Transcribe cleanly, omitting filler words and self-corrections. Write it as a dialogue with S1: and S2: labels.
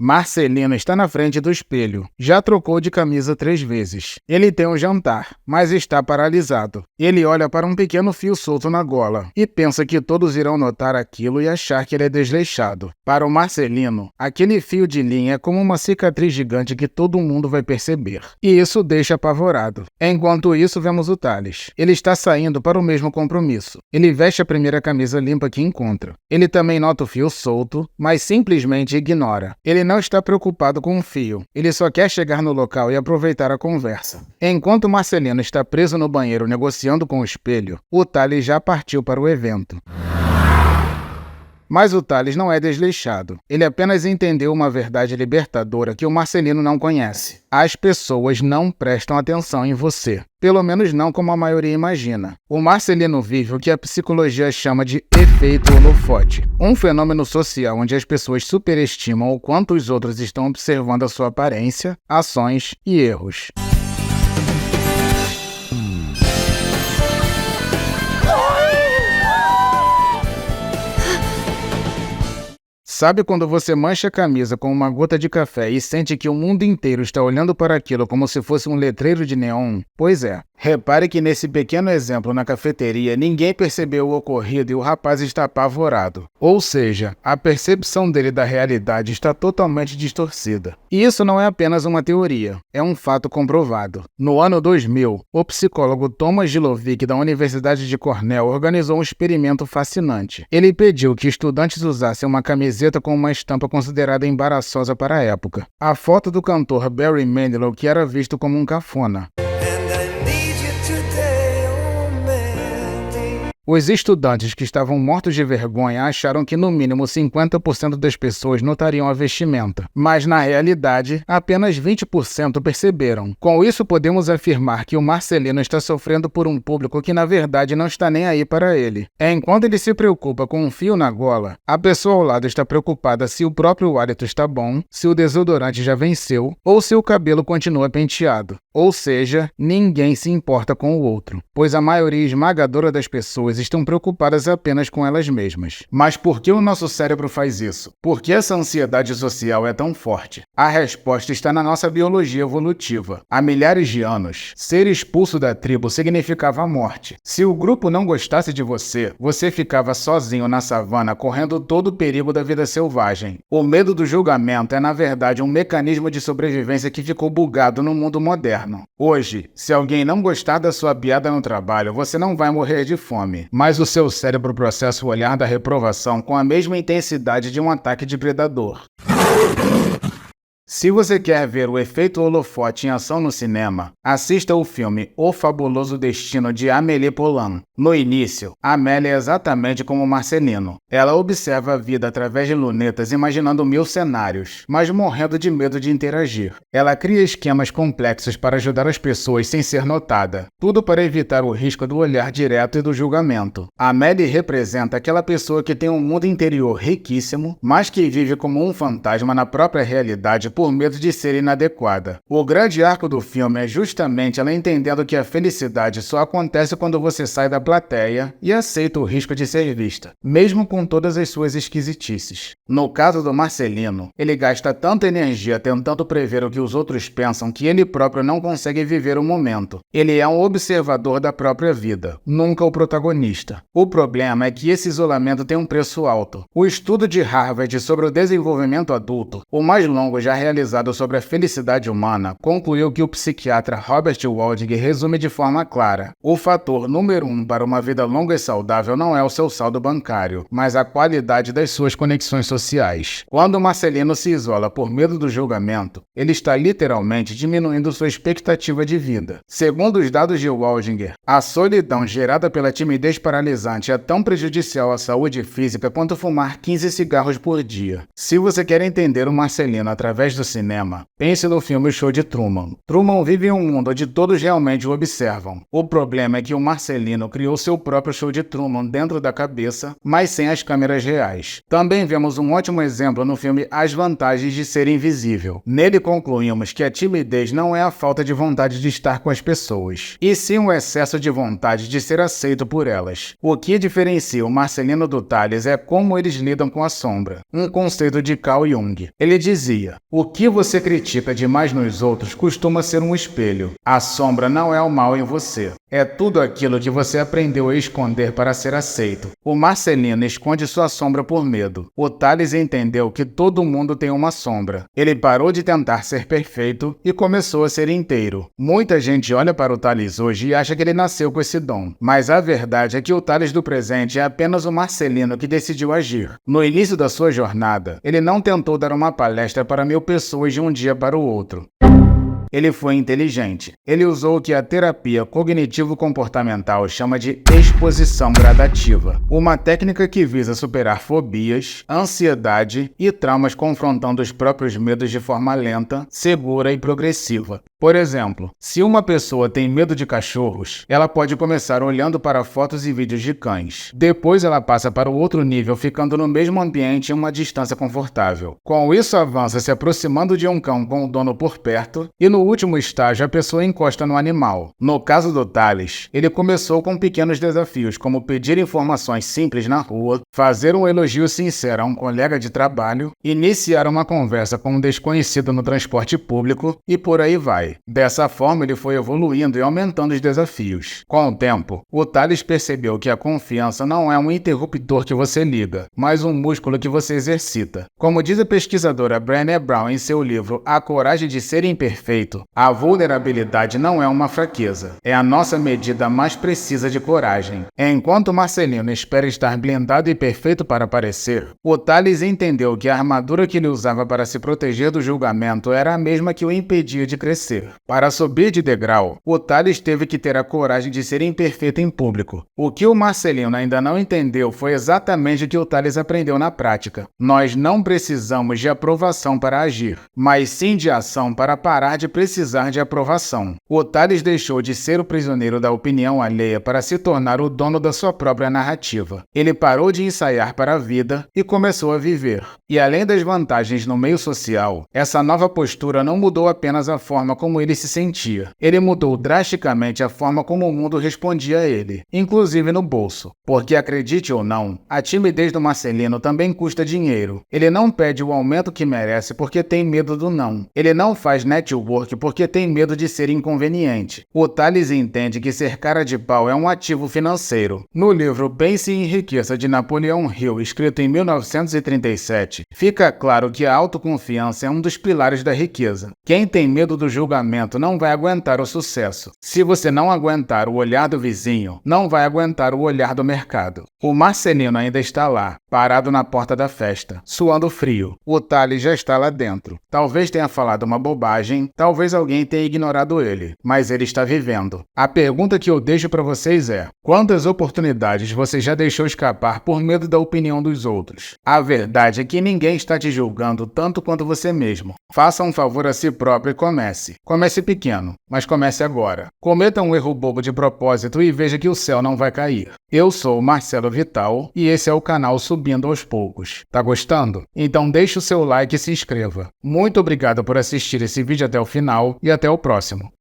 S1: Marcelino está na frente do espelho. Já trocou de camisa 3 vezes. Ele tem um jantar, mas está paralisado. Ele olha para um pequeno fio solto na gola e pensa que todos irão notar aquilo e achar que ele é desleixado. Para o Marcelino, aquele fio de linha é como uma cicatriz gigante que todo mundo vai perceber. E isso o deixa apavorado. Enquanto isso, vemos o Thales. Ele está saindo para o mesmo compromisso. Ele veste a primeira camisa limpa que encontra. Ele também nota o fio solto, mas simplesmente ignora. Ele não está preocupado com o fio. Ele só quer chegar no local e aproveitar a conversa. Enquanto Marcelino está preso no banheiro negociando com o espelho, o Thales já partiu para o evento. Mas o Thales não é desleixado. Ele apenas entendeu uma verdade libertadora que o Marcelino não conhece. As pessoas não prestam atenção em você. Pelo menos não como a maioria imagina. O Marcelino vive o que a psicologia chama de efeito holofote. Um fenômeno social onde as pessoas superestimam o quanto os outros estão observando a sua aparência, ações e erros. Sabe quando você mancha a camisa com uma gota de café e sente que o mundo inteiro está olhando para aquilo como se fosse um letreiro de neon? Pois é. Repare que nesse pequeno exemplo na cafeteria, ninguém percebeu o ocorrido e o rapaz está apavorado. Ou seja, a percepção dele da realidade está totalmente distorcida. E isso não é apenas uma teoria, é um fato comprovado. No ano 2000, o psicólogo Thomas Gilovic da Universidade de Cornell organizou um experimento fascinante. Ele pediu que estudantes usassem uma camiseta com uma estampa considerada embaraçosa para a época. A foto do cantor Barry Manilow, que era visto como um cafona. Os estudantes que estavam mortos de vergonha acharam que no mínimo 50% das pessoas notariam a vestimenta, mas na realidade, apenas 20% perceberam. Com isso, podemos afirmar que o Marcelino está sofrendo por um público que na verdade não está nem aí para ele. Enquanto ele se preocupa com um fio na gola, a pessoa ao lado está preocupada se o próprio hálito está bom, se o desodorante já venceu ou se o cabelo continua penteado. Ou seja, ninguém se importa com o outro, pois a maioria esmagadora das pessoas estão preocupadas apenas com elas mesmas. Mas por que o nosso cérebro faz isso? Por que essa ansiedade social é tão forte? A resposta está na nossa biologia evolutiva. Há milhares de anos, ser expulso da tribo significava a morte. Se o grupo não gostasse de você, você ficava sozinho na savana correndo todo o perigo da vida selvagem. O medo do julgamento é na verdade um mecanismo de sobrevivência que ficou bugado no mundo moderno. Hoje, se alguém não gostar da sua piada no trabalho, você não vai morrer de fome. Mas o seu cérebro processa o olhar da reprovação com a mesma intensidade de um ataque de predador. Se você quer ver o efeito holofote em ação no cinema, assista o filme O Fabuloso Destino de Amélie Poulain. No início, Amélie é exatamente como Marcelino. Ela observa a vida através de lunetas imaginando 1000 cenários, mas morrendo de medo de interagir. Ela cria esquemas complexos para ajudar as pessoas sem ser notada, tudo para evitar o risco do olhar direto e do julgamento. Amélie representa aquela pessoa que tem um mundo interior riquíssimo, mas que vive como um fantasma na própria realidade por medo de ser inadequada. O grande arco do filme é justamente ela entendendo que a felicidade só acontece quando você sai da plateia e aceita o risco de ser vista, mesmo com todas as suas esquisitices. No caso do Marcelino, ele gasta tanta energia tentando prever o que os outros pensam que ele próprio não consegue viver o momento. Ele é um observador da própria vida, nunca o protagonista. O problema é que esse isolamento tem um preço alto. O estudo de Harvard sobre o desenvolvimento adulto, o mais longo já realizado sobre a felicidade humana, concluiu que o psiquiatra Robert Waldinger resume de forma clara: o fator número 1 para uma vida longa e saudável não é o seu saldo bancário, mas a qualidade das suas conexões sociais. Quando Marcelino se isola por medo do julgamento, ele está literalmente diminuindo sua expectativa de vida. Segundo os dados de Waldinger, a solidão gerada pela timidez paralisante é tão prejudicial à saúde física quanto fumar 15 cigarros por dia. Se você quer entender o Marcelino através do cinema, pense no filme O Show de Truman. Truman vive em um mundo onde todos realmente o observam. O problema é que o Marcelino cria criou seu próprio show de Truman dentro da cabeça, mas sem as câmeras reais. Também vemos um ótimo exemplo no filme As Vantagens de Ser Invisível. Nele concluímos que a timidez não é a falta de vontade de estar com as pessoas, e sim o excesso de vontade de ser aceito por elas. O que diferencia o Marcelino do Tales é como eles lidam com a sombra, um conceito de Carl Jung. Ele dizia: o que você critica demais nos outros costuma ser um espelho. A sombra não é o mal em você. É tudo aquilo que você aprendeu a esconder para ser aceito. O Marcelino esconde sua sombra por medo. O Tales entendeu que todo mundo tem uma sombra. Ele parou de tentar ser perfeito e começou a ser inteiro. Muita gente olha para o Tales hoje e acha que ele nasceu com esse dom. Mas a verdade é que o Tales do presente é apenas o Marcelino que decidiu agir. No início da sua jornada, ele não tentou dar uma palestra para 1000 pessoas de um dia para o outro. Ele foi inteligente. Ele usou o que a terapia cognitivo-comportamental chama de exposição gradativa, uma técnica que visa superar fobias, ansiedade e traumas confrontando os próprios medos de forma lenta, segura e progressiva. Por exemplo, se uma pessoa tem medo de cachorros, ela pode começar olhando para fotos e vídeos de cães. Depois ela passa para o outro nível, ficando no mesmo ambiente em uma distância confortável. Com isso, avança se aproximando de um cão com o dono por perto e no último estágio a pessoa encosta no animal. No caso do Tales, ele começou com pequenos desafios, como pedir informações simples na rua, fazer um elogio sincero a um colega de trabalho, iniciar uma conversa com um desconhecido no transporte público e por aí vai. Dessa forma, ele foi evoluindo e aumentando os desafios. Com o tempo, o Tales percebeu que a confiança não é um interruptor que você liga, mas um músculo que você exercita. Como diz a pesquisadora Brené Brown em seu livro A Coragem de Ser Imperfeito, a vulnerabilidade não é uma fraqueza, é a nossa medida mais precisa de coragem. Enquanto Marcelino espera estar blindado e perfeito para aparecer, o Tales entendeu que a armadura que ele usava para se proteger do julgamento era a mesma que o impedia de crescer. Para subir de degrau, o Tales teve que ter a coragem de ser imperfeito em público. O que o Marcelino ainda não entendeu foi exatamente o que o Tales aprendeu na prática. Nós não precisamos de aprovação para agir, mas sim de ação para parar de precisar de aprovação. O Tales deixou de ser o prisioneiro da opinião alheia para se tornar o dono da sua própria narrativa. Ele parou de ensaiar para a vida e começou a viver. E além das vantagens no meio social, essa nova postura não mudou apenas a forma como ele se sentia. Ele mudou drasticamente a forma como o mundo respondia a ele, inclusive no bolso. Porque, acredite ou não, a timidez do Marcelino também custa dinheiro. Ele não pede o aumento que merece porque tem medo do não. Ele não faz network porque tem medo de ser inconveniente. O Tales entende que ser cara de pau é um ativo financeiro. No livro Pense e Enriqueça de Napoleão Hill, escrito em 1937, fica claro que a autoconfiança é um dos pilares da riqueza. Quem tem medo do julgamento não vai aguentar o sucesso. Se você não aguentar o olhar do vizinho, não vai aguentar o olhar do mercado. O Marcelino ainda está lá, parado na porta da festa, suando frio. O Tales já está lá dentro. Talvez tenha falado uma bobagem, talvez alguém tenha ignorado ele, mas ele está vivendo. A pergunta que eu deixo para vocês é: quantas oportunidades você já deixou escapar por medo da opinião dos outros? A verdade é que ninguém está te julgando tanto quanto você mesmo. Faça um favor a si próprio e comece. Comece pequeno, mas comece agora. Cometa um erro bobo de propósito e veja que o céu não vai cair. Eu sou o Marcelo Vital e esse é o canal Subindo aos Poucos. Tá gostando? Então deixe o seu like e se inscreva. Muito obrigado por assistir esse vídeo até o final e até o próximo.